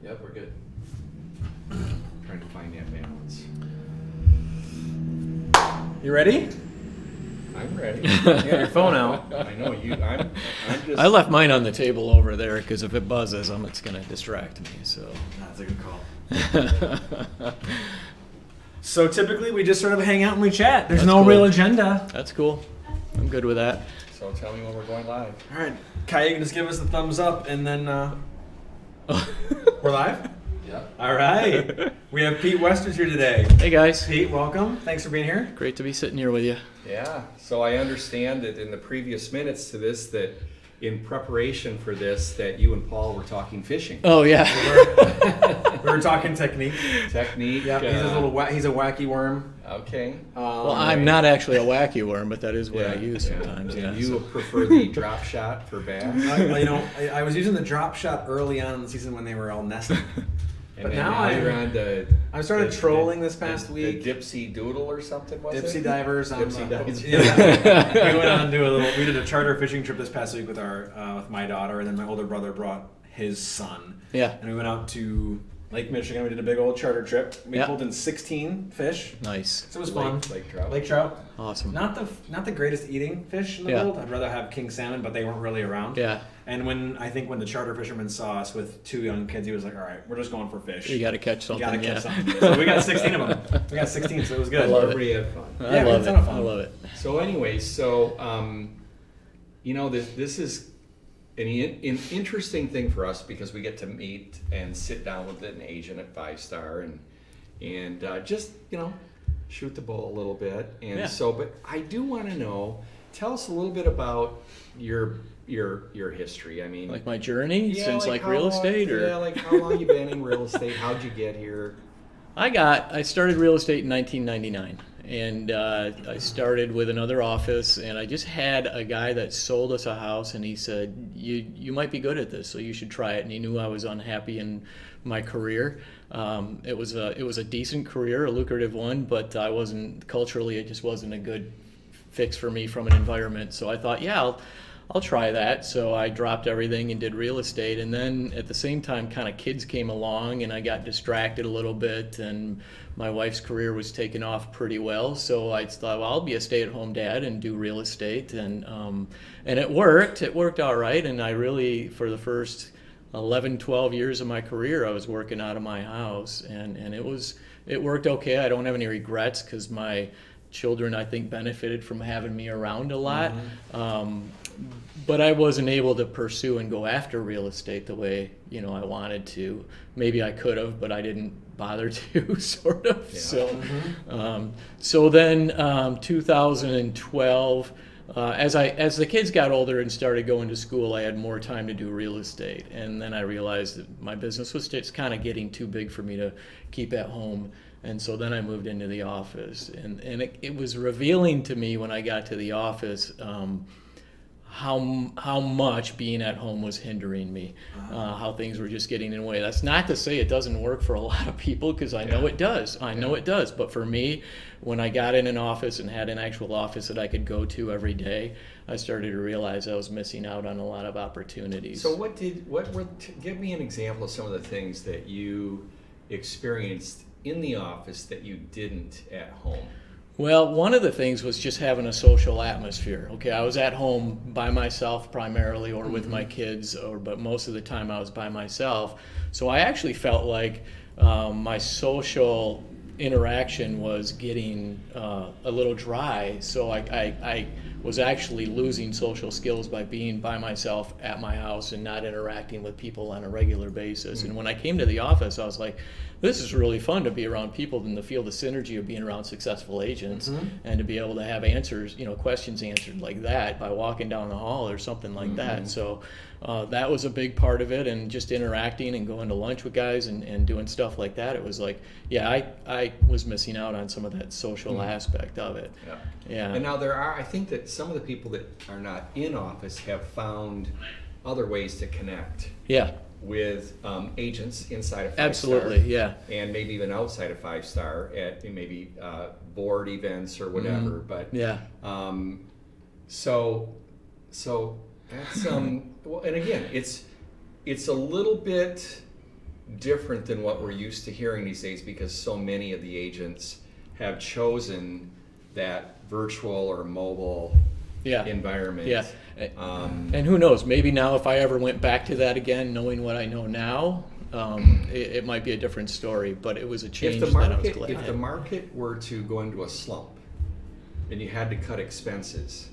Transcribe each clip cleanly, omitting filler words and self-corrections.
Yep, we're good. Trying to find that balance. You ready? I'm ready. You got your phone out. I know you. I'm just. I left mine on the table over there because if it buzzes, it's going to distract me. So. That's a good call. So typically we just sort of hang out and we chat. There's That's no cool. real agenda. That's cool. I'm good with that. So tell me when we're going live. All right, Kai, you can just give us the thumbs up and then we're live? Yep. All right. We have Pete Westers here today. Hey guys, Pete, welcome. Thanks for being here. great to be sitting here with you. Yeah. So I understand that in the previous minutes to this, that in preparation for this, that you and Paul were talking fishing Oh yeah. We were talking technique. technique. Yeah, he's a wacky worm. Okay. Well, I'm not actually a wacky worm, but that is what I use yeah. sometimes. And Yeah. you so- prefer the drop shot for bass. I was using the drop shot early on in the season when they were all nesting. And But then now you're on the. I started trolling this past week. The Dipsy Doodle or something, was it? Dipsy divers. Dipsy divers. Yeah. We went on to we did a charter fishing trip this past week with with my daughter, and then my older brother brought his son. Yeah. And we went out to Lake Michigan. We did a big old charter trip. We Yeah. pulled in 16 fish. Nice. So it was fun. Lake trout. Lake trout. Awesome. Not the greatest eating fish in the Yeah. world. I'd rather have king salmon, but they weren't really around. Yeah. And when the charter fisherman saw us with two young kids, he was like, "All right, we're just going for fish. You got to catch You something. gotta yeah. catch something." So we got 16 of them. We got 16, so it was good. I love it. Everybody had fun. I Yeah, we had love a ton it. of fun. I love it. So anyway, this is an interesting thing for us because we get to meet and sit down with an agent at 5-Star and just shoot the bull a little bit. And Yeah. so, but I do want to know. Tell us a little bit about your history. I mean, Like my journey since like real estate, or like how long you been in real estate? How'd you get here? I started real estate in 1999, and I started with another office, and I just had a guy that sold us a house, and he said, you might be good at this, so you should try it. And he knew I was unhappy in my career. It was a decent career, a lucrative one, but I wasn't culturally. It just wasn't a good fix for me from an environment. So I thought, yeah, I'll try that. So I dropped everything and did real estate. And then at the same time, kind of kids came along and I got distracted a little bit, and my wife's career was taking off pretty well. So I thought, well, I'll be a stay-at-home dad and do real estate. And it worked. It worked all right. And I really, for the first 11, 12 years of my career, I was working out of my house, and it worked okay. I don't have any regrets because my children, I think, benefited from having me around a lot. But I wasn't able to pursue and go after real estate the way I wanted to. Maybe I could have, but I didn't bother to, sort of. Yeah. So then 2012, as the kids got older and started going to school, I had more time to do real estate, and then I realized that my business was just kind of getting too big for me to keep at home. And so then I moved into the office, and it was revealing to me when I got to the office how much being at home was hindering me, how things were just getting in the way. That's not to say it doesn't work for a lot of people, because I know it does. I know it does. But for me, when I got in an office and had an actual office that I could go to every day, I started to realize I was missing out on a lot of opportunities. So give me an example of some of the things that you experienced in the office that you didn't at home. Well, one of the things was just having a social atmosphere. Okay, I was at home by myself primarily, or with my kids, but most of the time I was by myself. So I actually felt like my social interaction was getting a little dry. So I was actually losing social skills by being by myself at my house and not interacting with people on a regular basis. And when I came to the office, I was like, this is really fun to be around people and to feel the synergy of being around successful agents, and to be able to have answers, questions answered like that by walking down the hall or something like that. So that was a big part of it, and just interacting and going to lunch with guys and doing stuff like that. It was like, I was missing out on some of that social aspect of it. Yeah. And now I think that some of the people that are not in office have found other ways to connect. Yeah. With agents inside of 5-Star. Absolutely, yeah. And maybe even outside of 5-Star at maybe board events or whatever. But yeah. So that's well, and again, it's a little bit different than what we're used to hearing these days because so many of the agents have chosen that virtual or mobile Yeah. environment. Yeah. Um, And who knows? Maybe now, if I ever went back to that again, knowing what I know now, it might be a different story. But it was a change if the that I was market glad. if the market were to go into a slump and you had to cut expenses,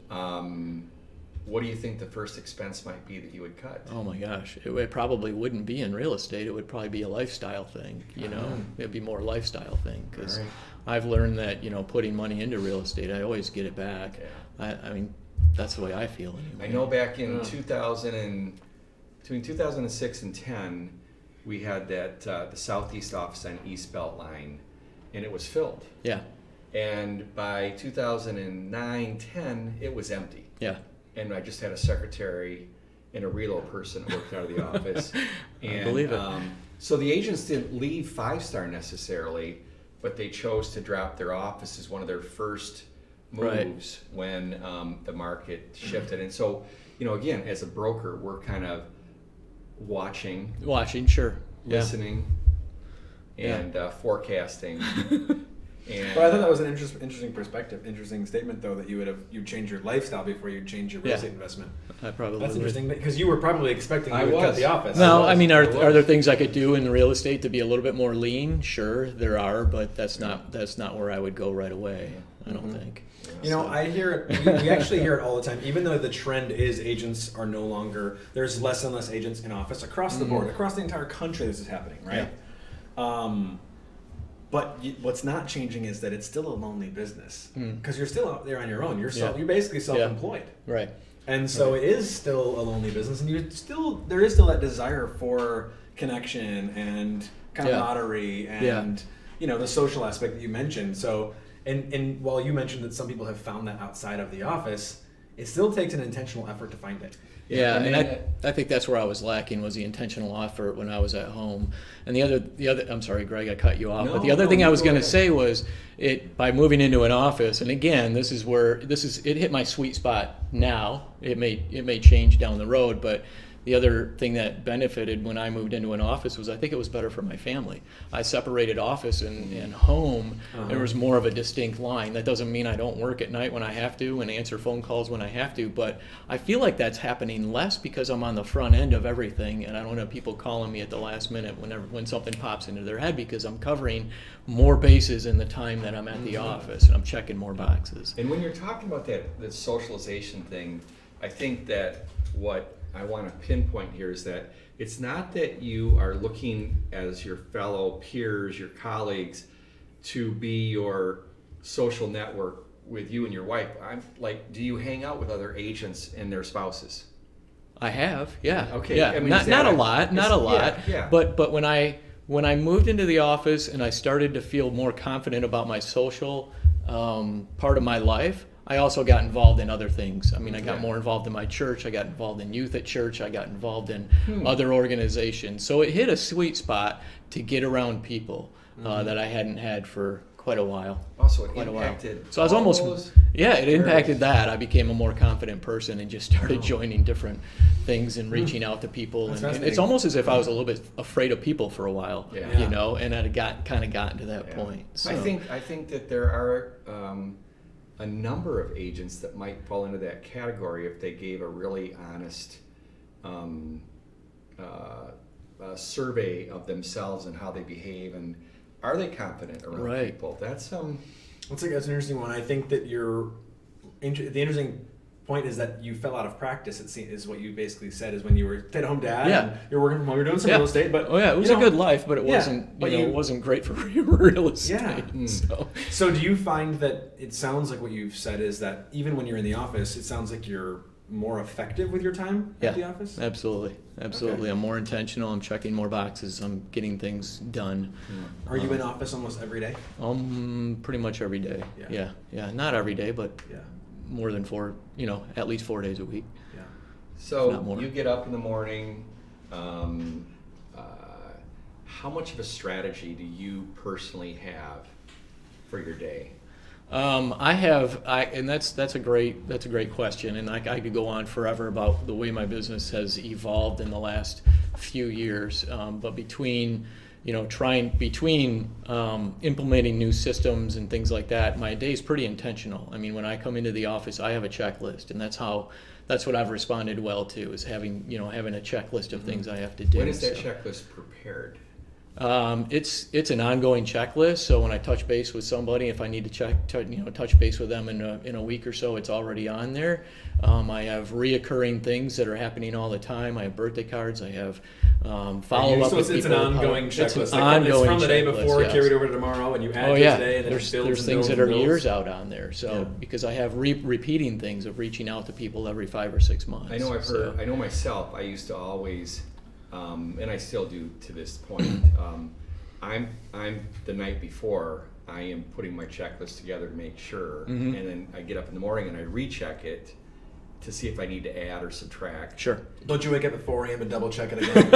what do you think the first expense might be that you would cut? Oh my gosh, it probably wouldn't be in real estate. It would probably be a lifestyle thing. Oh. It'd be more a lifestyle thing because All right. I've learned that putting money into real estate, I always get it back. Yeah. I mean, that's the way I feel anyway. I know back in 2000 and between 2006 and 10, we had that the Southeast office on East Belt Line, and it was filled. Yeah, And by 2009, 10, it was empty. yeah. And I just had a secretary and a reload person that worked out of the office. And, believe it. So the agents didn't leave Five Star necessarily, but they chose to drop their office as one of their first Right. moves when the market shifted. And so, again, as a broker, we're kind of watching, Watching, sure. Yeah. listening, Yeah. and forecasting. And, But I thought that was an interesting perspective, interesting statement though, that you'd change your lifestyle before you change your real Yeah. estate investment. I probably That's would. interesting because you were probably expecting I you would cut was. the office. No, was. I mean, I are was. there things I could do in real estate to be a little bit more lean? Sure, there are, but that's not where I would go right away. I don't think. You know, I hear it. We actually hear it all the time. Even though the trend is agents are no longer, there's less and less agents in office across the board, across the entire country. This is happening, right? But what's not changing is that it's still a lonely business because you're still out there on your own. You're you're basically self-employed, Right. and so it is still a lonely business. And there is still that desire for connection and camaraderie and the social aspect that you mentioned. So. And while you mentioned that some people have found that outside of the office, it still takes an intentional effort to find it. Yeah, and and then- I think that's where I was lacking was the intentional effort when I was at home. And the other I'm sorry, Greg, I cut you off. But the other thing I was go going to ahead. say was by moving into an office. And again, it hit my sweet spot now. It may change down the road, but the other thing that benefited when I moved into an office was I think it was better for my family. I separated office and home. There was more of a distinct line. That doesn't mean I don't work at night when I have to and answer phone calls when I have to, but I feel like that's happening less because I'm on the front end of everything and I don't have people calling me at the last minute when something pops into their head because I'm covering more bases in the time that I'm at the office and I'm checking more boxes. And when you're talking about that socialization thing, I think that what I want to pinpoint here is that it's not that you are looking as your fellow peers, your colleagues, to be your social network with you and your wife. I'm like, do you hang out with other agents and their spouses? I have, yeah. Okay, Yeah, I mean, not is that not a a- lot, not a it's- lot. yeah. But when I moved into the office and I started to feel more confident about my social part of my life, I also got involved in other things. I mean, I got Yeah. more involved in my church. I got involved in youth at church. I got involved in other organizations. So it hit a sweet spot to get around people that I hadn't had for quite a while. Also, it Quite a while. impacted. So I was all almost, those yeah, it areas. impacted that. I became a more confident person and just started joining different things and reaching out to people. That's And it's fascinating. almost as if I was a little bit afraid of people for a while, Yeah. you know, and I kind of gotten to that Yeah. point. So. I think that there are a number of agents that might fall into that category if they gave a really honest survey of themselves and how they behave and are they confident around Right. people. That's That's an interesting one. I think that the interesting point is that you fell out of practice. Is what you basically said is when you were stay-at-home dad. Yeah. And you're working from home. You're doing some Yeah. real estate, but Oh yeah, it was you a know, good life, but it yeah, wasn't. but It wasn't great for real estate. Yeah. So. So do you find that it sounds like what you've said is that even when you're in the office, it sounds like you're more effective with your time Yeah, at the office? absolutely. Okay. I'm more intentional. I'm checking more boxes. I'm getting things done. Are you in office almost every day? Pretty much every day. Yeah. Yeah. Not every day, but Yeah. more than at least 4 days a week. Yeah. so Not more. you get up in the morning. How much of a strategy do you personally have for your day? And that's a great question, and I could go on forever about the way my business has evolved in the last few years. But between implementing new systems and things like that, my day is pretty intentional. I mean, when I come into the office, I have a checklist, and that's what I've responded well to, is having a checklist of things I have to do. When is that checklist prepared? It's an ongoing checklist. So when I touch base with somebody, if I need to touch base with them in a week or so, it's already on there. I have reoccurring things that are happening all the time. I have birthday cards. I have follow up. So with it's an people. ongoing It's checklist. an Like ongoing from the day checklist, before, yes. carried over to tomorrow, and you add Oh to yeah, today, and then there's it builds there's and things builds that and are builds. years out on there. So Yeah. because I have repeating things of reaching out to people every 5 or 6 months. I know I've So- heard. I know myself. I used to always, and I still do to this point. I'm the night before. I am putting my checklist together to make sure, and then I get up in the morning and I recheck it to see if I need to add or subtract. Sure. Don't you wake up at 4 a.m. and double check it again?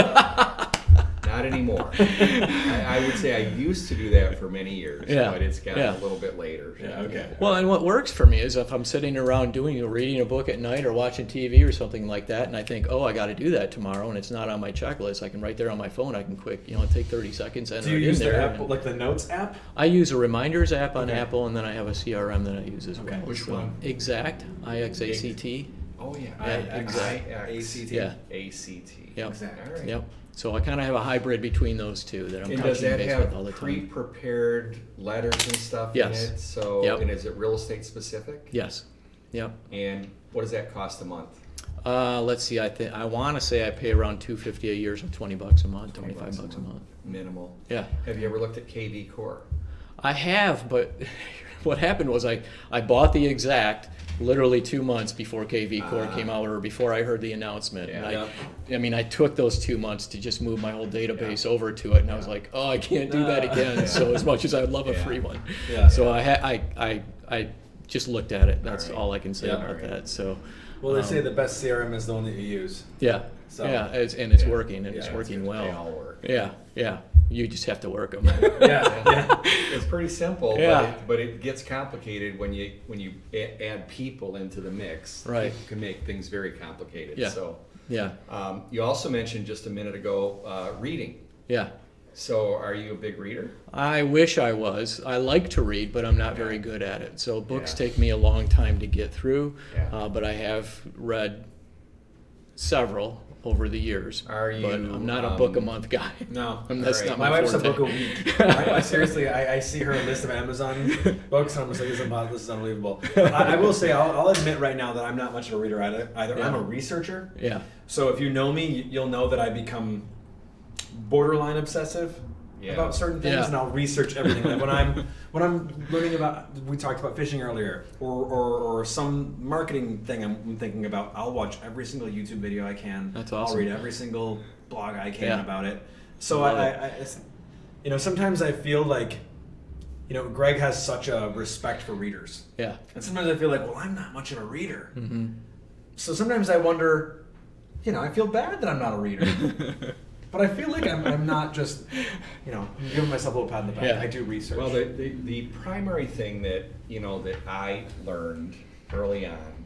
Not anymore. I would say I used to do that for many years, Yeah. but it's gotten Yeah. a little bit later. Yeah, okay. Well, and what works for me is if I'm sitting around reading a book at night or watching TV or something like that, and I think, oh, I got to do that tomorrow, and it's not on my checklist, I can right there on my phone. I can quick, take 30 seconds, enter Do you it use in the there. app, and- like the Notes app? I use a reminders app on Okay. Apple, and then I have a CRM that I use as Okay. well. Which So, one? Exact, IXACT. Oh yeah. Yeah, ACT. Yeah. ACT. Yep. Exact. All right. Yep. So I kind of have a hybrid between those two that I'm And does touching that base have with all the time. pre-prepared letters and stuff Yes. in it? So, Yep. and is it real estate specific? Yes. Yep. And what does that cost a month? Let's see. I want to say I pay around $250 a year, so $20 a month, 25 bucks a month. Minimal. Yeah. Have you ever looked at KV Core? I have, but what happened was I bought the Exact literally 2 months before KV Core came out, or before I heard the announcement. And I took those 2 months to just move my whole database over to it, and I was like, oh, I can't do that again. So as much as I would love a free one, so I just looked at it. That's all I can say about that. So. Well, they say the best CRM is the one that you use. Yeah, So- it's working, and it's working They well. all work. Yeah. You just have to work them. Yeah. It's pretty simple, Yeah. but it gets complicated when you add people into the mix. Right. It can make things very complicated. Yeah. So Yeah, you also mentioned just a minute ago reading. yeah. So are you a big reader? I wish I was. I like to read, but I'm not very good at it. So books Yeah. take me a long time to get through, Yeah. but I have read several over the years. Are But you, I'm not a book a month guy. No. That's Alright. not My my wife's a forte. book a week. I seriously, I see her list of Amazon books, and I'm just like, this is unbelievable. I will say, I'll admit right now that I'm not much of a reader either. Yeah. I'm a researcher. Yeah, So if you know me, you'll know that I become borderline obsessive Yeah. about certain things, Yeah. and I'll research everything. Like when I'm learning about, we talked about fishing earlier, or some marketing thing I'm thinking about, I'll watch every single YouTube video I can. That's I'll awesome. read every single blog I can Yeah. about it. So Love sometimes I feel like, Greg has such a respect for readers. yeah. And sometimes I feel like, well, I'm not much of a reader. Mm-hmm. So sometimes I wonder, I feel bad that I'm not a reader. But I feel like I'm not just, I'm giving myself a little pat on the back. Yeah. I do research. Well, the primary thing that that I learned early on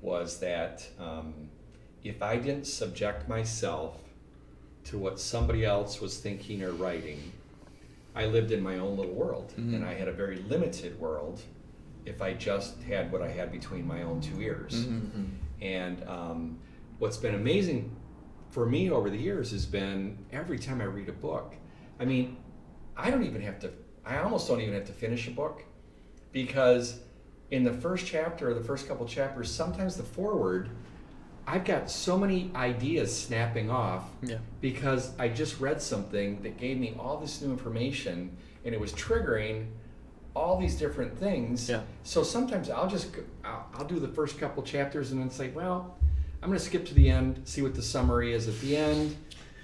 was that if I didn't subject myself to what somebody else was thinking or writing, I lived in my own little world, and I had a very limited world if I just had what I had between my own two ears. And what's been amazing for me over the years has been every time I read a book, I mean, I almost don't even have to finish a book, because in the first chapter or the first couple chapters, sometimes the foreword, I've got so many ideas snapping off Yeah. because I just read something that gave me all this new information, and it was triggering all these different things. Yeah. So sometimes I'll do the first couple chapters and then say, well, I'm going to skip to the end, see what the summary is at the end,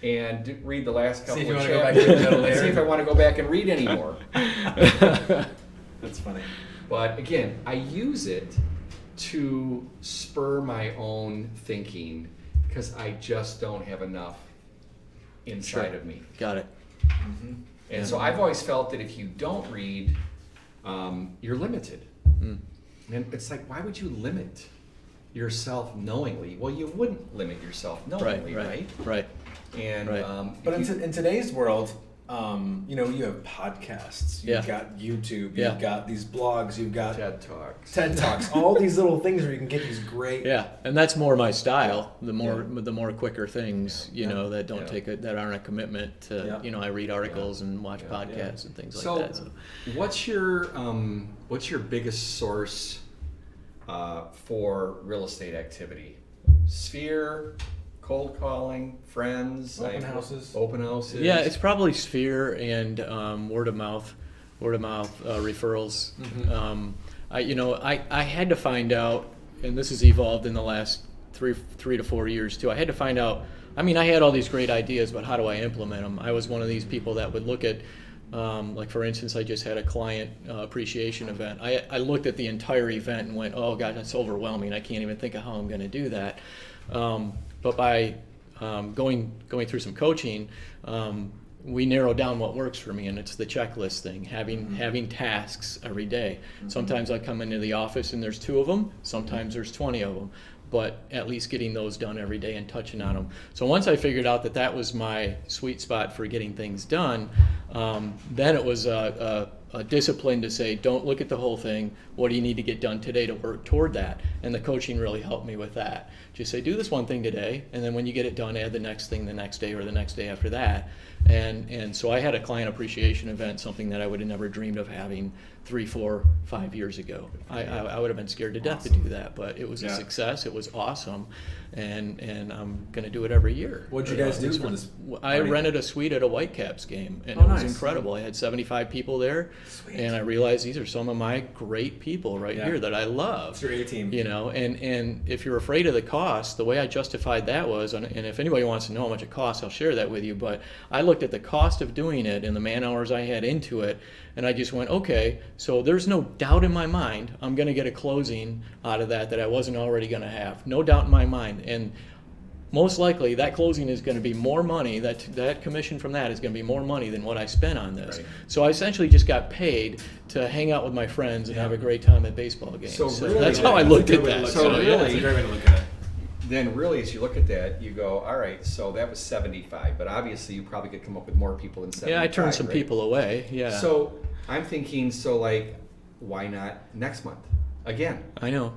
and read the last couple if you of wanna go back chapters to the middle and later. see if I want to go back and read anymore. That's funny. But again, I use it to spur my own thinking because I just don't have enough inside of me. Got it. And so I've always felt that if you don't read, you're limited. And it's like, why would you limit yourself knowingly. Well, you wouldn't limit yourself knowingly, right? Right. And Right. But in today's world, you have podcasts, you've Yeah. got YouTube, Yeah. you've got these blogs, you've got TED Talks. all these little things where you can get these great. Yeah, and that's more my style. The more quicker things, Yeah. that don't Yeah. that aren't a commitment to. Yeah. I read articles and watch podcasts and things So, like that. So. what's your biggest source for real estate activity? Sphere, cold calling, friends, Open houses. open houses. Yeah, it's probably Sphere and word of mouth referrals. Mm-hmm. I had to find out, and this has evolved in the last three to 4 years too. I had to find out. I mean, I had all these great ideas, but how do I implement them? I was one of these people that would look at, like for instance, I just had a client appreciation event. I looked at the entire event and went, oh God, that's overwhelming. I can't even think of how I'm going to do that. But by going through some coaching, we narrow down what works for me, and it's the checklist thing, having tasks every day. Sometimes I come into the office and there's 2 of them, sometimes there's 20 of them, but at least getting those done every day and touching on them. So once I figured out that was my sweet spot for getting things done, then it was a discipline to say, don't look at the whole thing. What do you need to get done today to work toward that? And the coaching really helped me with that. Just say, do this one thing today, and then when you get it done, add the next thing the next day or the next day after that. And so I had a client appreciation event, something that I would have never dreamed of having 3, 4, 5 years ago. I would have been scared to death to do that, but it was a success. It was awesome, and I'm going to do it every year. What'd you guys do for this I party? rented a suite at a Whitecaps game, and Oh, it was nice. incredible. I had 75 people there, Sweet. and I realized these are some of my great people right here that I love. It's your A-team. And if you're afraid of the cost, the way I justified that was, and if anybody wants to know how much it costs, I'll share that with you, but I looked at the cost of doing it and the man hours I had into it, and I just went, okay, so there's no doubt in my mind I'm going to get a closing out of that I wasn't already going to have. No doubt in my mind. And most likely that closing is going to be more money, that commission from that is going to be more money than what I spent on this. Right. So I essentially just got paid to hang out with my friends and have a great time at baseball games. So So really, that's how I looked at that. So That's really- a great way to look at it. Then really, as you look at that, you go, all right, so that was 75, but obviously you probably could come up with more people than 75. Yeah, I turned some right? people away. Yeah. So I'm thinking, why not next month again? I know.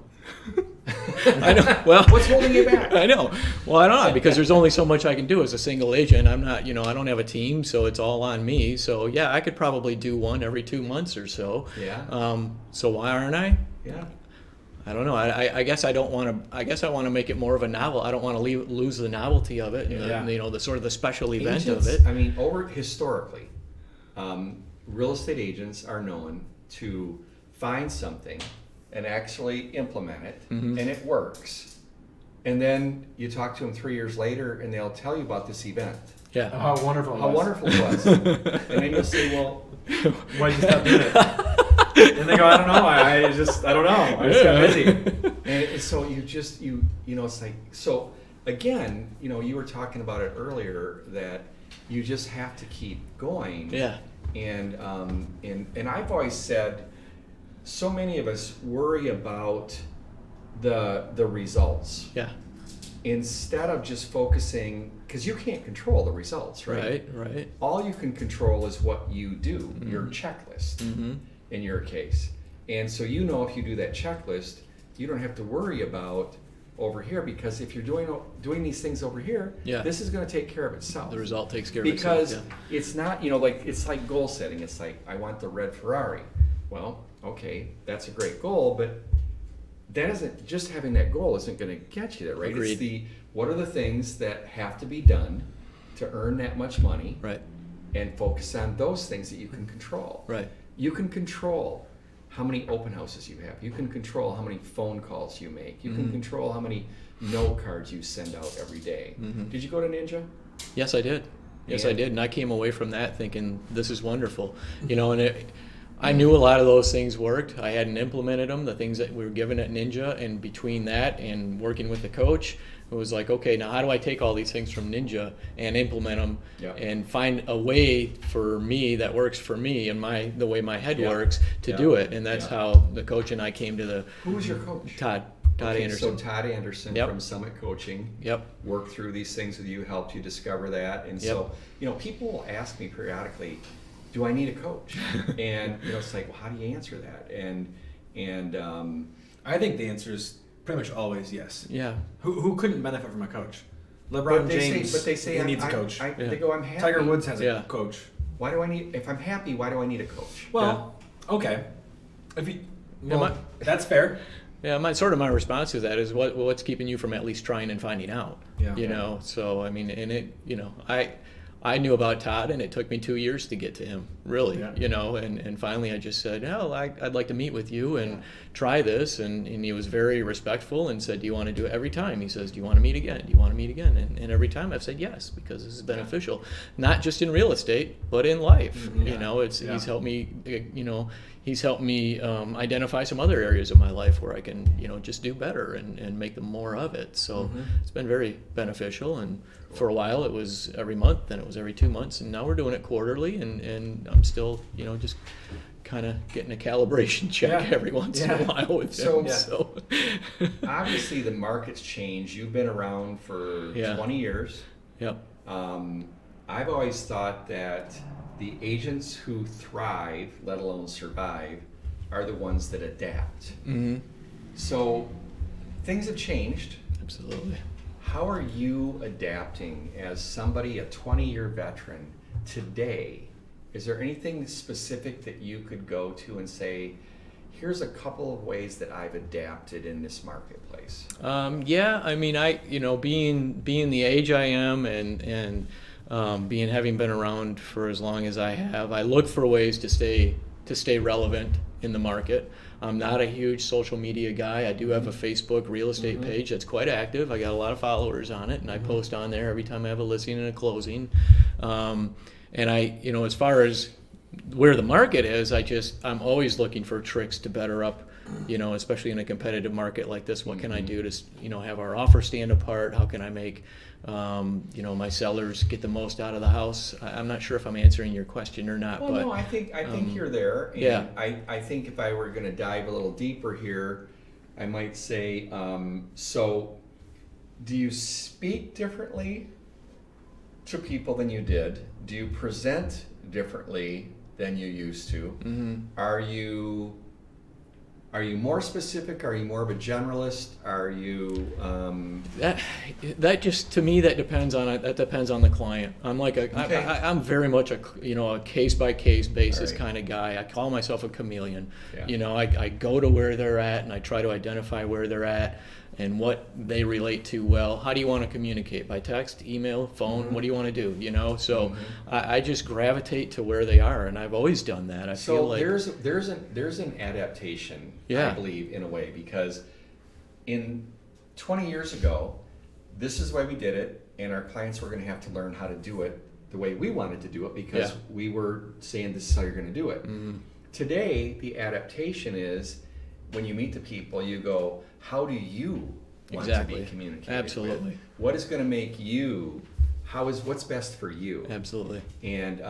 I know. Well, What's holding you back? I know. Well, I don't know, because there's only so much I can do as a single agent. I'm not, I don't have a team, so it's all on me. So yeah, I could probably do one every 2 months or so. Yeah. So why aren't I? Yeah. I don't know. I guess I don't want to. I guess I want to make it more of a novel. I don't want to lose the novelty of it. Yeah. The sort of the special event Agents, of it. I mean, historically, real estate agents are known to find something and actually implement it, Mm-hmm. and it works. And then you talk to them 3 years later, and they'll tell you about this event, Yeah. How wonderful it how was. wonderful it was, and then you'll say, well, Why'd you stop doing it? And they go, I don't know. I don't know. I just got busy. and so it's like, so again, you were talking about it earlier, that you just have to keep going. Yeah. And I've always said, so many of us worry about the results Yeah. instead of just focusing, because you can't control the results, right? Right. All you can control is what you do, your checklist Mm-hmm. in your case. And so if you do that checklist, you don't have to worry about over here, because if you're doing these things over here, Yeah. this is going to take care of itself. The result takes care Because of itself. it's not, it's like goal setting. It's like, I want the red Ferrari. Well, okay, that's a great goal, but that isn't, just having that goal isn't going to get you there, right? Agreed. It's what are the things that have to be done to earn that much money, Yeah. Right. and focus on those things that you can control. Right. You can control how many open houses you have. You can control how many phone calls you make. You Mm-hmm. can control how many note cards you send out every day. Did you go to Ninja? Yes, I did. Yes, I And- did, and I came away from that thinking this is wonderful. And I knew a lot of those things worked. I hadn't implemented them, the things that we were given at Ninja, and between that and working with the coach, it was like, okay, now how do I take all these things from Ninja and implement them Yeah. and find a way for me that works for me and the way my head Yeah. works to Yeah. do it. And that's Yeah. how the coach and I came to Who was your coach? Todd Todd Okay, Anderson. So Todd Anderson Yep. from Summit Coaching Yep. worked through these things with you, helped you discover that. And so, people will ask me periodically, do I need a coach? And, it's like, well, how do you answer that? And I think the answer is pretty much always yes. Yeah. Who couldn't benefit from a coach? LeBron James. they say he needs a coach. They go, I'm happy. Tiger Woods has a Yeah. coach. Why do I need? If I'm happy, why do I need a coach? Well, okay. If you, Yeah, well, that's fair. Yeah, my response to that is what's keeping you from at least trying and finding out. Yeah. So I mean, and it, I knew about Todd, and it took me 2 years to get to him, really. Yeah. And finally I just said, I'd like to meet with you and try this, and he was very respectful and said, do you want to do it every time? He says, do you want to meet again? Do you want to meet again? And every time I've said yes, because this is beneficial, not just in real estate, but in life. Mm-hmm. He's helped me, he's helped me identify some other areas of my life where I can, just do better and make them more of it. So it's been very beneficial. And for a while it was every month, then it was every 2 months, and now we're doing it quarterly, and I'm still, just kind of getting a calibration check every once in a while with him. So Obviously the market's changed. You've been around for 20 years. Yep. I've always thought that the agents who thrive, let alone survive, are the ones that adapt. Mm-hmm. So things have changed. Absolutely. How are you adapting as somebody, a 20-year veteran, today? Is there anything specific that you could go to and say, here's a couple of ways that I've adapted in this marketplace? Yeah, I mean, being the age I am, and having been around for as long as I have, I look for ways to stay relevant in the market. I'm not a huge social media guy. I do have a Facebook real estate page that's quite active. I got a lot of followers on it, and I post on there every time I have a listing and a closing. And I, as far as where the market is, I'm always looking for tricks to better up, especially in a competitive market like this. What can I do to, have our offer stand apart? How can I make, my sellers get the most out of the house? I'm not sure if I'm answering your question or not. Well, but no, I think you're there. And yeah. I think if I were going to dive a little deeper here, I might say, so do you speak differently to people than you did? Do you present differently than you used to? Mm-hmm. Are you more specific? Are you more of a generalist? Are you that just, to me, that depends on the client. I'm like Okay. I'm very much a case by case basis All right. kind of guy. I call myself a chameleon. Yeah. I go to where they're at, and I try to identify where they're at and what they relate to well. How do you want to communicate? By text, email, phone? What do you want to do? So I just gravitate to where they are, and I've always done that. I feel like there's an adaptation, I believe, in a way, because in 20 years ago, this is why we did it, and our clients were going to have to learn how to do it the way we wanted to do it, because we were saying this is how you're going to do it. Today, the adaptation is when you meet the people, you go, how do you want to be communicated Absolutely. with? What is going to make you, what's best for you? Absolutely. And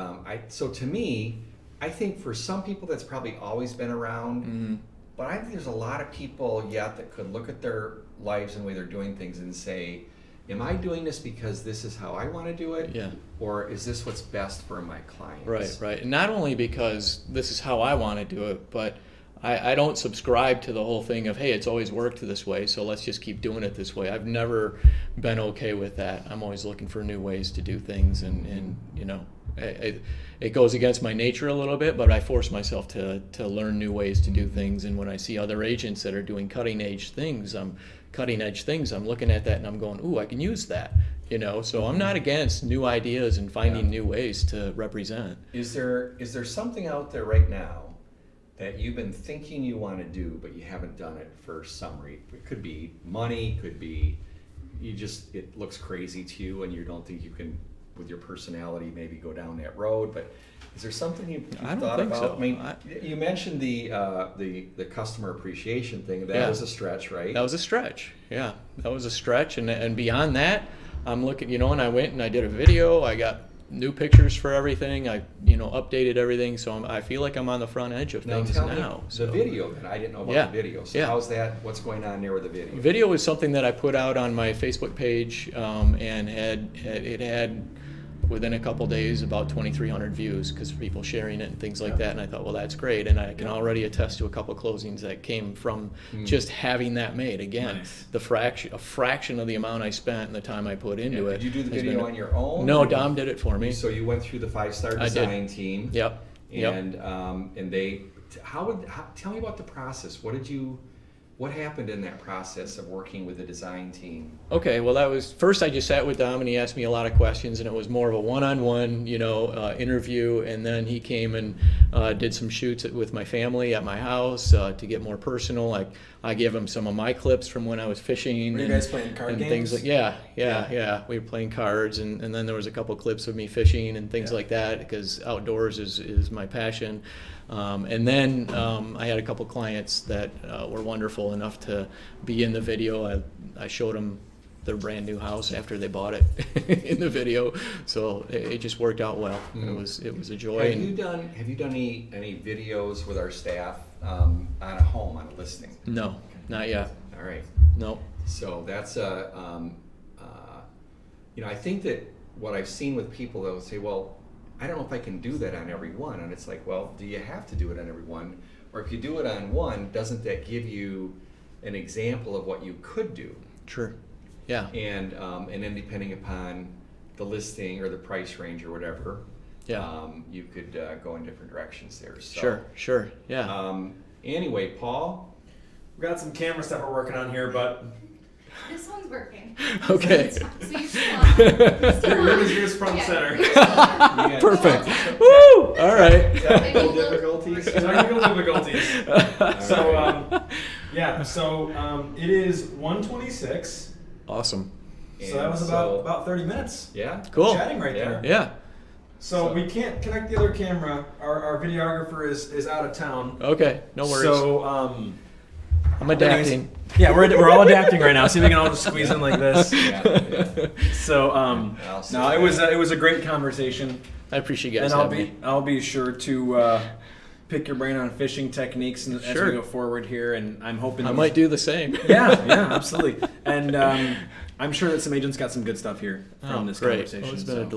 so to me, I think for some people that's probably always been around, but I think there's a lot of people yet that could look at their lives and the way they're doing things and say, am I doing this because this is how I want to do it? Yeah. Or is this what's best for my clients? Right. And not only because this is how I want to do it, but I don't subscribe to the whole thing of, hey, it's always worked this way, so let's just keep doing it this way. I've never been okay with that. I'm always looking for new ways to do things, and it goes against my nature a little bit, but I force myself to learn new ways to do things. And when I see other agents that are doing cutting edge things, I'm looking at that and I'm going, ooh, I can use that. So I'm not against new ideas and finding new ways to represent. Is there something out there right now that you've been thinking you want to do, but you haven't done it for some reason? It could be money, could be it looks crazy to you and you don't think you can, with your personality, maybe go down that road. But is there something you've I don't thought think about? so. I mean, you mentioned the customer appreciation thing. That was a stretch, right? That was a stretch. Yeah, that was a stretch. And beyond that, I'm looking, and I went and I did a video. I got new pictures for everything. I updated everything, so I feel like I'm on the front edge of Now things tell now. me So the video. Then I didn't know about Yeah. the video. So Yeah. how's that? What's going on there with the video? video is something that I put out on my Facebook page, and it had within a couple days about 2,300 views because people sharing it and things like that. And I thought, well, that's great, and I can already attest to a couple closings that came from just having that made. Again, Nice. a fraction of the amount I spent and the time I put into it. Did you do the has video been- on your own? No, Or Dom did it for me. So you went through the 5-star I did. design team. Yep. Yep. And they tell me about the process. What happened in that process of working with the design team? Okay, well, that was first. I just sat with Dom and he asked me a lot of questions, and it was more of a one-on-one, interview. And then he came and did some shoots with my family at my house to get more personal. I gave him some of my clips from when I was fishing. Were you and, guys playing card and games? things like yeah. We were playing cards, and then there was a couple clips of me fishing and things like that because outdoors is my passion. And then I had a couple clients that were wonderful enough to be in the video. I showed them their brand new house after they bought it in the video, so it just worked out well. It was a joy. Have you done any videos with our staff on a home, on a listing? No, not yet. All right. No. So that's I think that what I've seen with people, they'll say, well, I don't know if I can do that on every one. And it's like, well, do you have to do it on every one? Or if you do it on one, doesn't that give you an example of what you could do? Sure. Yeah. And then depending upon the listing or the price range or whatever, you could go in different directions there. So, Sure. Yeah. Anyway, Paul. We got some camera stuff we're working on here, but This one's working. Okay. So you're still on. Here's front Yeah, center. you're still on. Perfect. Woo! All right. Technical difficulties. Technical difficulties. So, Alright. so it is 1:26. Awesome. So that was about 30 minutes. Yeah. Cool. Chatting right there. Yeah. So we can't connect the other camera. Our videographer is out of town. Okay. No worries. So I'm adapting. yeah, we're all adapting right now. See if we can all just squeeze in like this. Yeah. So I'll sit no, it was a great conversation, I appreciate you guys and having me. I'll be sure to pick your brain on fishing techniques as Sure. we go forward here. And I'm hoping I might do the same. Yeah, absolutely. And I'm sure that some agents got some good stuff here from this great. conversation.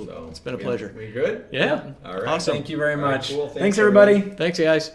Well, it's been a pleasure. We good? Yeah. All right. Awesome. Thank you very All right, much. cool. Thanks everybody. Thanks, guys.